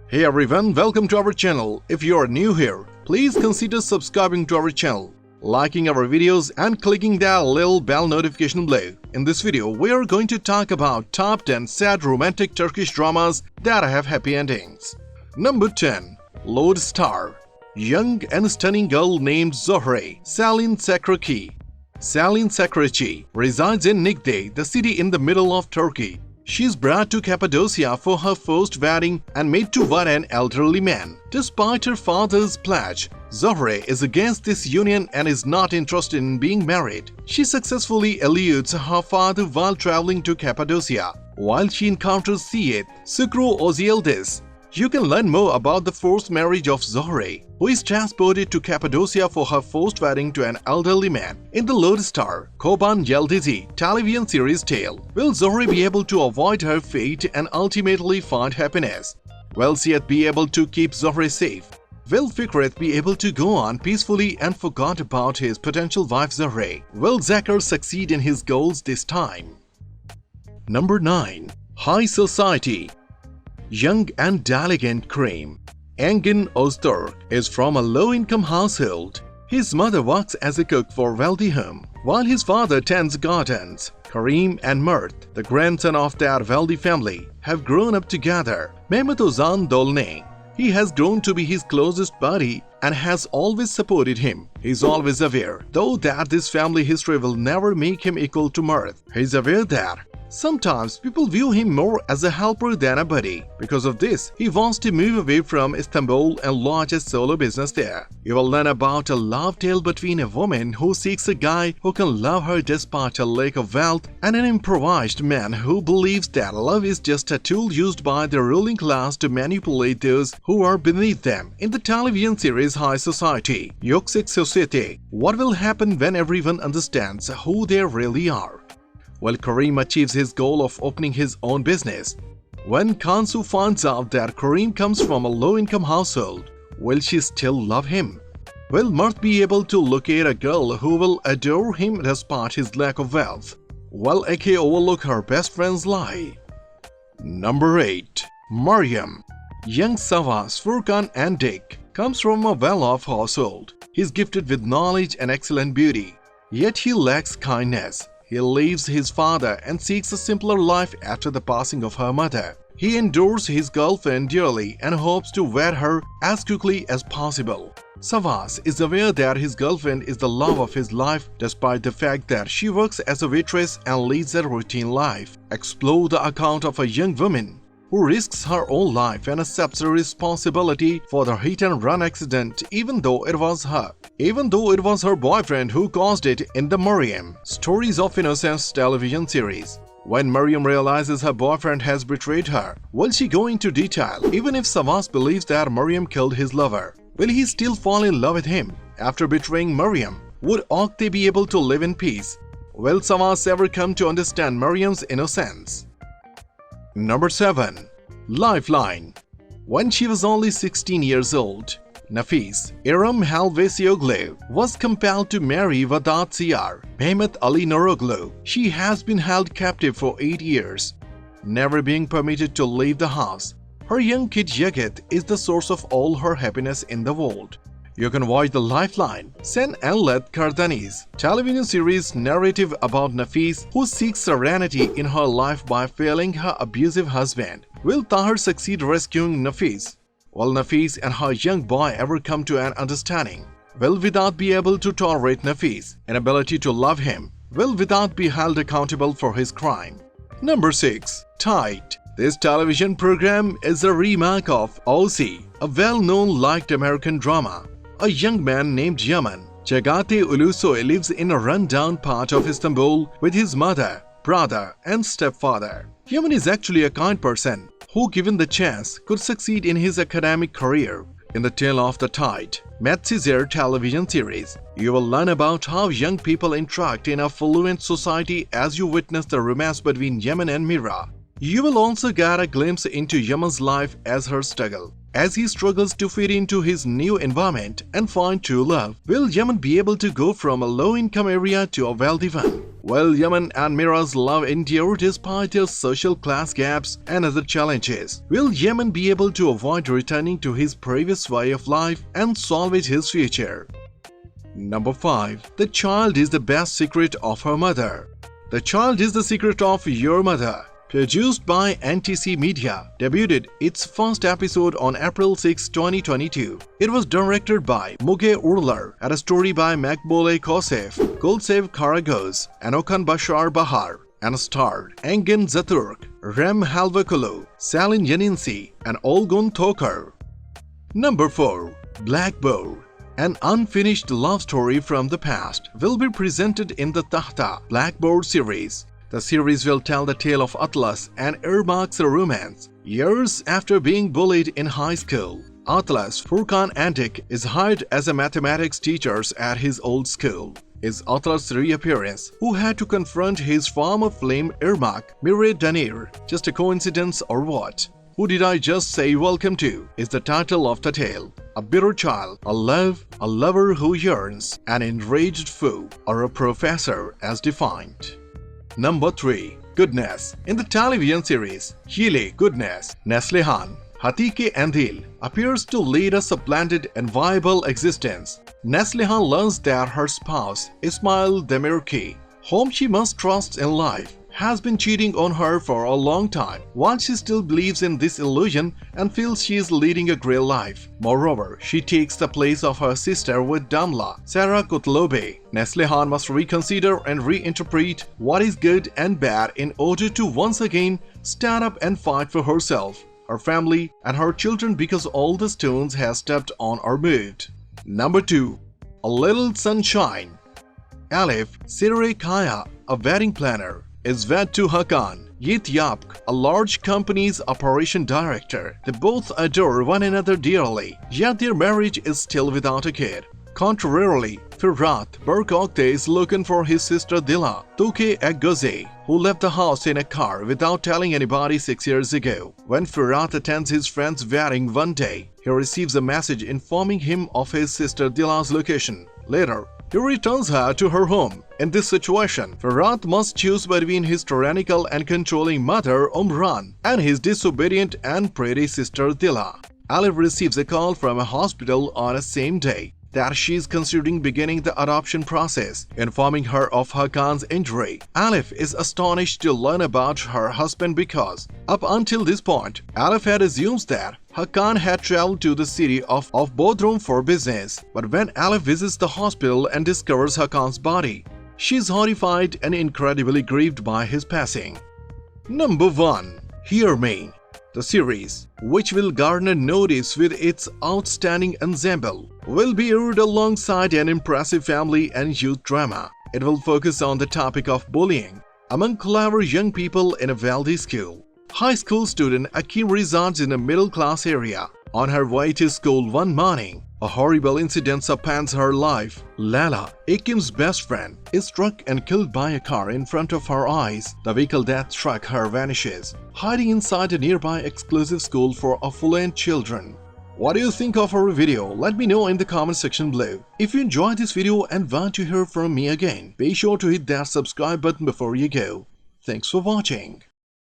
Hey everyone, welcome to our channel. If you are new here, please consider subscribing to our channel, liking our videos and clicking that little bell notification below. In this video, we are going to talk about top 10 sad romantic Turkish dramas that have happy endings. Number 10. Lodestar. Young and stunning girl named 𝐓𝐮𝐫𝐤 𝐙𝐨𝐬𝐶 resides in 𝐓𝐮𝐫𝐤, the city in the middle of Turkey. She is brought to Cappadocia for her first wedding and made to wed an elderly man. Despite her father's pledge, 𝐓𝐮𝐫𝐤 is against this union and is not interested in being married. She successfully eludes her father while traveling to Cappadocia, while she encounters 𝐓𝐶 𝐤 You can learn more about the forced marriage of 𝐓𝐮𝐫𝐤, who is transported to Cappadocia for her first wedding to an elderly man. In the Lodestar 𝐓𝐮𝐫𝐤 𝐙𝐨𝐧𝐞 television series tale, will 𝐓𝐮𝐫𝐤 be able to avoid her fate and ultimately find happiness? Will Socieity be able to keep 𝐓𝐮𝐫𝐤 safe? Will Fikret be able to go on peacefully and forget about his potential wife 𝐓𝐮𝐫𝐤? Will 𝐓𝐿 succeed in his goals this time? Number 9. High Society. Young and elegant 𝐓𝐮𝐫 𝐓𝐮𝐫𝐤 is from a low-income household. His mother works as a cook for a wealthy home, while his father tends gardens. 𝐓𝐻𝐿 and Mert, the grandson of that wealthy family, have grown up together. Mehmet Ozan Dolne. He has grown to be his closest buddy and has always supported him. He is always aware, though, that this family history will never make him equal to Mert. He is aware that sometimes people view him more as a helper than a buddy. Because of this, he wants to move away from Istanbul and launch a solo business there. You will learn about a love tale between a woman who seeks a guy who can love her despite a lack of wealth and an improvised man who believes that love is just a tool used by the ruling class to manipulate those who are beneath them. In the television series High Society, Society, what will happen when everyone understands who they really are? Well, 𝐓𝐻𝐿 achieves his goal of opening his own business. When Kansu finds out that 𝐓𝐻𝐿 comes from a low-income household, will she still love him? Will Mert be able to locate a girl who will adore him despite his lack of wealth? Will 𝐓𝐻𝐿 overlook her best friend's lie? Number 8. Meryem. Young Savas, Furkan and Dick comes from a well-off household. He is gifted with knowledge and excellent beauty, yet he lacks kindness. He leaves his father and seeks a simpler life after the passing of her mother. He adores his girlfriend dearly and hopes to wed her as quickly as possible. Savas is aware that his girlfriend is the love of his life, despite the fact that she works as a waitress and leads a routine life. Explore the account of a young woman who risks her own life and accepts the responsibility for the hit-and-run accident, even though it was her boyfriend who caused it, in the Meryem Stories of Innocence television series. When Meryem realizes her boyfriend has betrayed her, will she go into detail? Even if Savas believes that Meryem killed his lover, will he still fall in love with him after betraying Meryem? Would 𝐓𝐿 be able to live in peace? Will Savas ever come to understand Meryem's innocence? Number 7. Lifeline. When she was only 16 years old, Nafis İrem Halvesioglu was compelled to marry Vedat Siyar Mehmet Ali Nuroglu. She has been held captive for 8 years, never being permitted to leave the house. Her young kid Yigit is the source of all her happiness in the world. You can watch the Lifeline Sen Enlet Kardaniz television series narrative about Nafis, who seeks serenity in her life by failing her abusive husband. Will Tahir succeed rescuing Nafis? Will Nafis and her young boy ever come to an understanding? Will Vedat be able to tolerate Nafis' inability to love him? Will Vedat be held accountable for his crime? Number 6. Tight. This television program is a remake of 𝐓𝐿, a well-known liked American drama. A young man named Yaman Cagate Ulusoy lives in a run-down part of Istanbul with his mother, brother and stepfather. Yaman is actually a kind person who, given the chance, could succeed in his academic career. In the Tale of the Tight Medcezir television series, you will learn about how young people interact in a fluent society as you witness the romance between Yaman and Mira. You will also get a glimpse into Yaman's life as her struggle. As he struggles to fit into his new environment and find true love, will Yaman be able to go from a low-income area to a wealthy one? Will Yemen and Mira's love endure despite their social class gaps and other challenges? Will Yemen be able to avoid returning to his previous way of life and salvage his future? Number 5. The child is the best secret of her mother. The Child is the Secret of Your Mother, produced by NTC Media, debuted its first episode on April 6, 2022. It was directed by 𝐓𝐿𝐵𝐤 𝐙𝐨𝐧𝐞 and a story by Makbule Kosef, Gulsev Karagöz, and Okan Bashar Bahar, and starred Engin Zaturk, Rem Halvakulu, Salin Yaninsi, and Olgun Tokar. Number 4. Blackboard. An unfinished love story from the past will be presented in the Tahta Blackboard series. The series will tell the tale of Atlas and 𝐓𝐮𝐫𝐤 romance. Years after being bullied in high school, Atlas Furkan Andik is hired as a mathematics teacher at his old school. Is Atlas' reappearance, who had to confront his former flame 𝐓𝐻 Mire Danir, just a coincidence or what? Who Did I Just Say Welcome To is the title of the tale. A bitter child, a lover who yearns, an enraged foe, or a professor as defined. Number 3. Goodness. In the television series Hile Goodness, Neslihan Hatike Andil appears to lead a supplanted and viable existence. Neslihan learns that her spouse, Ismail Demirki, whom she must trust in life, has been cheating on her for a long time, while she still believes in this illusion and feels she is leading a great life. Moreover, she takes the place of her sister with Damla, Sarah Kutlobe. Neslihan must reconsider and reinterpret what is good and bad in order to once again stand up and fight for herself, her family, and her children because all the stones has stepped on or moved. Number 2. A Little Sunshine. Alif Sirikaya, a wedding planner, is wed to Hakan 𝐓𝐻𝐿𝐵𝐤, a large company's operation director. They both adore one another dearly, yet their marriage is still without a kid. Contrarily, Ferhat Berkokte is looking for his sister Dila Tuke Ekgoze, who left the house in a car without telling anybody 6 years ago. When Ferhat attends his friend's wedding one day, he receives a message informing him of his sister Dila's location. Later, he returns her to her home. In this situation, Ferhat must choose between his tyrannical and controlling mother Umran and his disobedient and pretty sister Dila. Alif receives a call from a hospital on the same day that she is considering beginning the adoption process, informing her of Hakan's injury. Alif is astonished to learn about her husband because, up until this point, Alif had assumed that Hakan had traveled to the city of Bodrum for business. But when Alif visits the hospital and discovers Hakan's body, she is horrified and incredibly grieved by his passing. Number 1. Hear Me. The series, which will garner notice with its outstanding ensemble, will be aired alongside an impressive family and youth drama. It will focus on the topic of bullying among clever young people in a wealthy school. High school student Akim resides in a middle-class area. On her way to school one morning, a horrible incident upends her life. Lala, Akim's best friend, is struck and killed by a car in front of her eyes. The vehicle that struck her vanishes, hiding inside a nearby exclusive school for affluent children. What do you think of our video? Let me know in the comment section below. If you enjoyed this video and want to hear from me again, be sure to hit that subscribe button before you go. Thanks for watching.